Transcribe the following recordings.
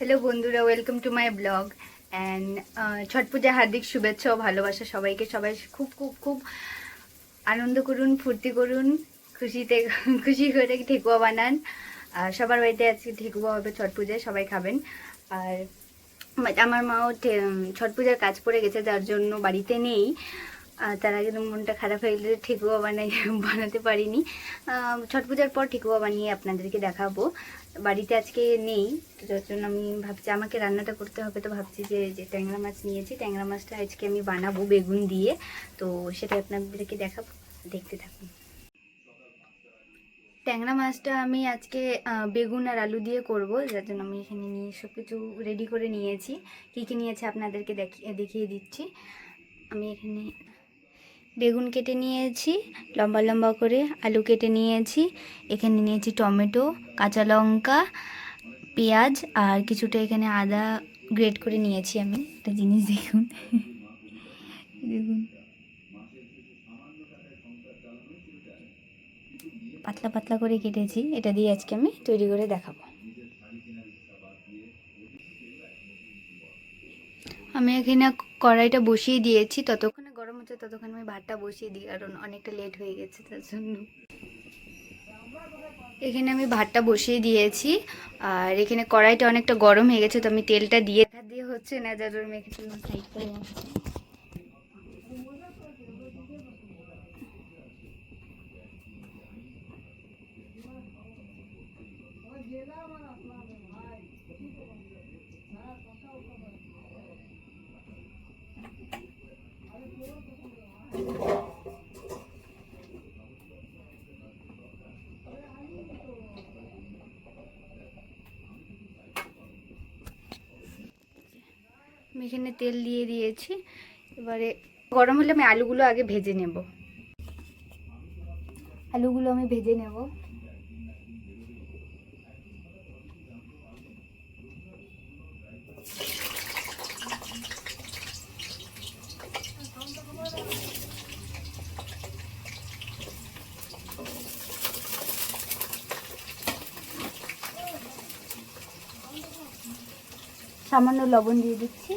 Hello বন্ধুরা, welcome to my blog and Chhath পূজার হার্দিক শুভেচ্ছা ও ভালোবাসা সবাইকে। সবাই খুব খুব খুব আনন্দ করুন, ফুর্তি করুন, খুশি করে ঠেকুয়া বানান। সবার বাড়িতে আজকে ঠেকুয়া হবে ছট পূজায়, সবাই খাবেন। আর আমার মাও ছট পূজার কাজ পড়ে গেছে, যার জন্য বাড়িতে নেই। তার আগে মনটা খারাপ হয়ে গেলে ঠেকুয়া বানাতে পারিনি। ছট পূজার পর ঠেকুয়া বানিয়ে আপনাদেরকে দেখাবো। বাড়িতে আজকে নেই, তো যার জন্য আমি ভাবছি আমাকে রান্নাটা করতে হবে। তো ভাবছি যে ট্যাংরা মাছ নিয়েছি, ট্যাংরা মাছটা আজকে আমি বানাবো বেগুন দিয়ে। তো সেটা আপনাদেরকে দেখাবো, দেখতে থাকুন। ট্যাংরা মাছটা আমি আজকে বেগুন আর আলু দিয়ে করব, যার জন্য আমি এখানে নিয়ে সব কিছু রেডি করে নিয়েছি। কী কী নিয়েছি আপনাদেরকে দেখিয়ে দিচ্ছি। আমি এখানে বেগুন কেটে নিয়েছি লম্বা লম্বা করে, আলু কেটে নিয়েছি, এখানে নিয়েছি টমেটো, কাঁচা লঙ্কা, পেঁয়াজ আর কিছুটা এখানে আদা গ্রেট করে নিয়েছি। আমি একটা জিনিস দেখুন দেখুন পাতলা পাতলা করে কেটেছি, এটা দিয়ে আজকে আমি তৈরি করে দেখাবো। আমি এখানে কড়াইটা বসিয়ে দিয়েছি, ততক্ষণে গরম হচ্ছে, ততক্ষণে আমি ভাতটা বসিয়ে দিই, কারণ অনেকটা লেট হয়ে গেছে তার জন্য। এখানে আমি ভাতটা বসিয়ে দিয়েছি আর এখানে কড়াইটা অনেকটা গরম হয়ে গেছে, তো আমি তেলটা দিয়ে হচ্ছে না, যার জন্য একটু সাইড করে রাখছি। আমি এখানে তেল দিয়ে দিয়েছি, এবারে গরম হলে আমি আলুগুলো আগে ভেজে নেব। আলুগুলো আমি ভেজে নেব। সামান্য লবণ দিয়ে দিচ্ছি।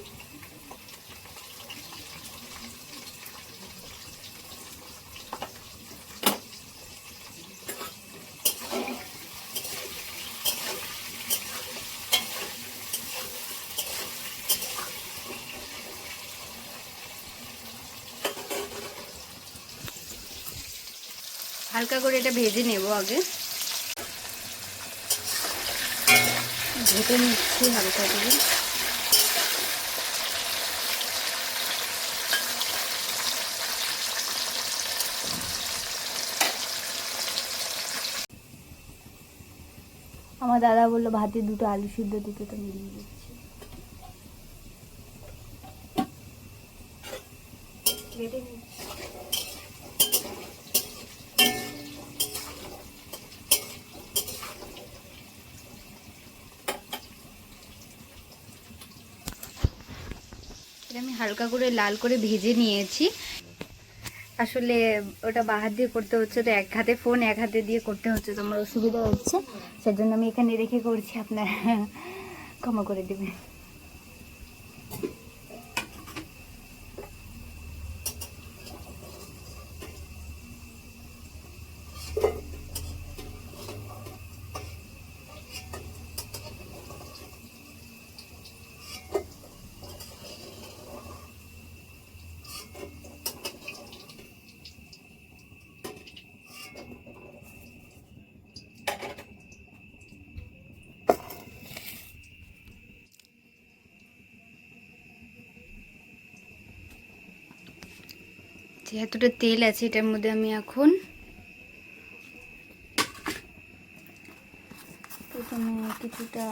হালকা করে এটা ভেজে নেব, আগে ভেজে নিচ্ছি হালকা করে। আমার দাদা বললো ভাতে দুটো আলু সিদ্ধ দিতে, তো আমি দিয়ে দিচ্ছি। ভেজে নিচ্ছি। আমি হালকা করে লাল করে ভেজে নিয়েছি। আসলে ওটা বাঁ হাত দিয়ে করতে হচ্ছে, তো এক হাতে ফোন এক হাতে দিয়ে করতে হচ্ছে, তো আমার অসুবিধা হচ্ছে, সেজন্য আমি এখানে রেখে করছি, আপনারা ক্ষমা করে দেবেন। যে এতটা তেল আছে, এটার মধ্যে আমি এখন প্রথমে কিছুটা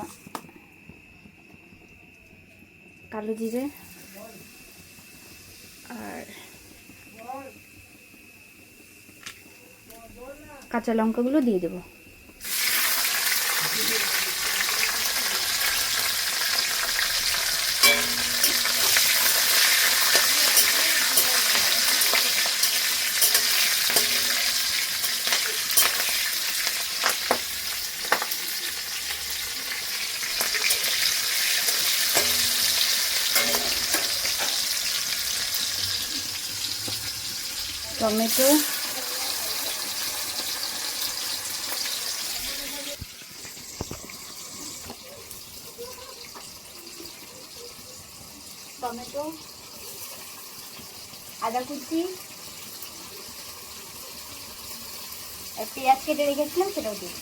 কালো জিরে আর কাঁচা লঙ্কাগুলো দিয়ে দেবো। টমেটো, আদা কুচি, পেঁয়াজ কেটে রেখেছিলাম সেটাও দিই।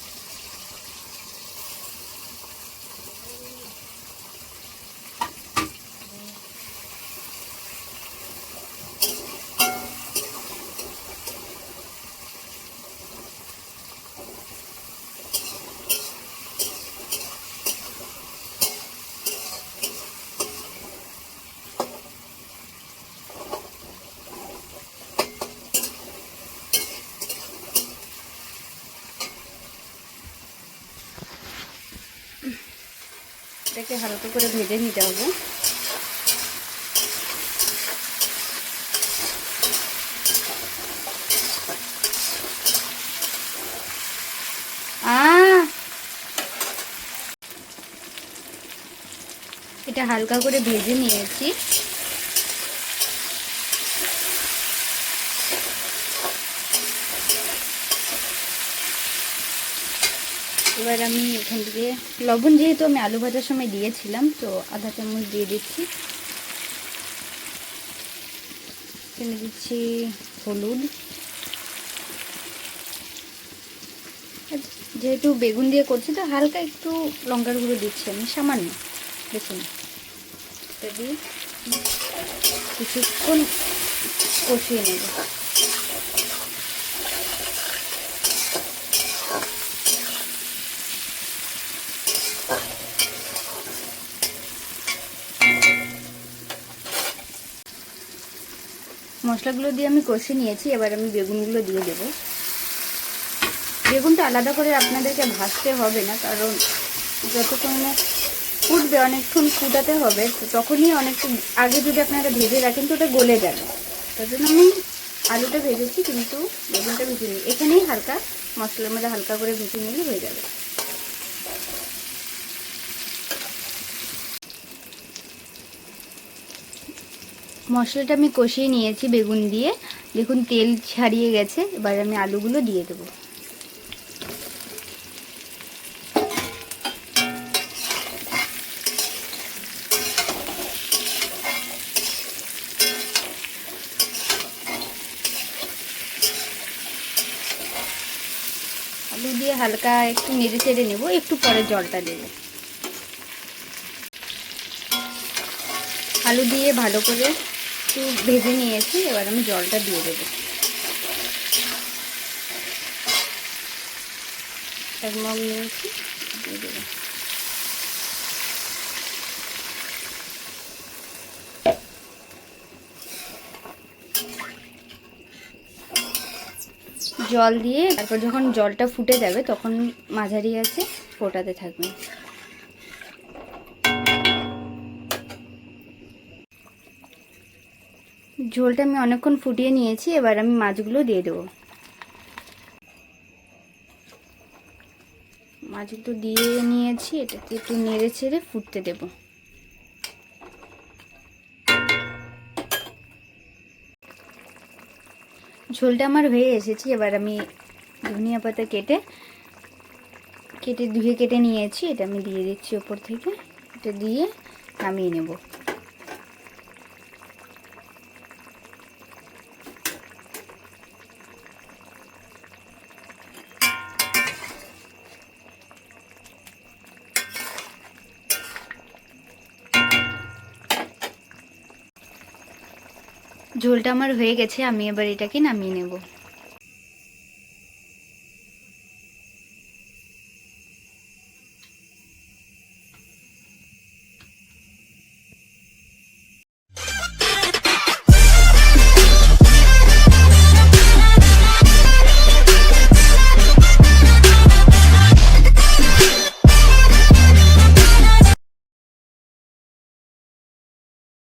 এটাকে হালকা করে ভেজে নিতে হবে। এটা হালকা করে ভেজে নিয়েছি। এবার আমি এখান থেকে লবণ, যেহেতু আমি আলু ভাজার সময় দিয়েছিলাম, তো আধা চামচ দিয়ে দিচ্ছি। এখানে দিচ্ছি হলুদ, যেহেতু বেগুন দিয়ে করছি তো হালকা একটু লঙ্কার গুঁড়ো দিচ্ছি আমি, সামান্য, বেশি না। এটা দিয়ে কিছুক্ষণ কষিয়ে নেব। মশলাগুলো দিয়ে আমি কষে নিয়েছি, এবার আমি বেগুনগুলো দিয়ে দেব। বেগুনটা আলাদা করে আপনাদেরকে ভাজতে হবে না, কারণ যতক্ষণ ফুটবে অনেকক্ষণ ফুটাতে হবে, তো তখনই অনেকটা আগে যদি আপনারা ভেজে রাখেন তো ওটা গলে যাবে। তার জন্য আমি আলুটা ভেজেছি কিন্তু বেগুনটা ভেজে নিই। এখানেই হালকা মশলার মধ্যে হালকা করে ভেজে নিলে হয়ে যাবে। মশলাটা আমি কষিয়ে নিয়েছি বেগুন দিয়ে, দেখুন তেল ছাড়িয়ে গেছে। এবার আমি আলুগুলো দিয়ে দেবো। আলু দিয়ে হালকা একটু নেড়ে চেড়ে নেবো, একটু পরে জলটা দেবো। আলু দিয়ে ভালো করে একটু ভেজে নিয়েছি, এবার আমি জলটা দিয়ে দেবো। এক মগ নিয়েছি, দিয়ে দেবো। জল দিয়ে তারপর যখন জলটা ফুটে যাবে তখন মাঝারি আছে ফোটাতে থাকবে। ঝোলটা আমি অনেকক্ষণ ফুটিয়ে নিয়েছি, এবার আমি মাছগুলো দিয়ে দেবো। মাছগুলো দিয়ে নিয়েছি, এটাকে একটু নেড়ে ছেড়ে ফুটতে দেব। ঝোলটা আমার হয়ে এসেছে, এবার আমি ধনিয়া পাতা ধুয়ে কেটে নিয়েছি, এটা আমি দিয়ে দিচ্ছি ওপর থেকে। এটা দিয়ে নামিয়ে নেব। ঝোলটা আমার হয়ে গেছে, আমি এবার এটাকে নামিয়ে নেব।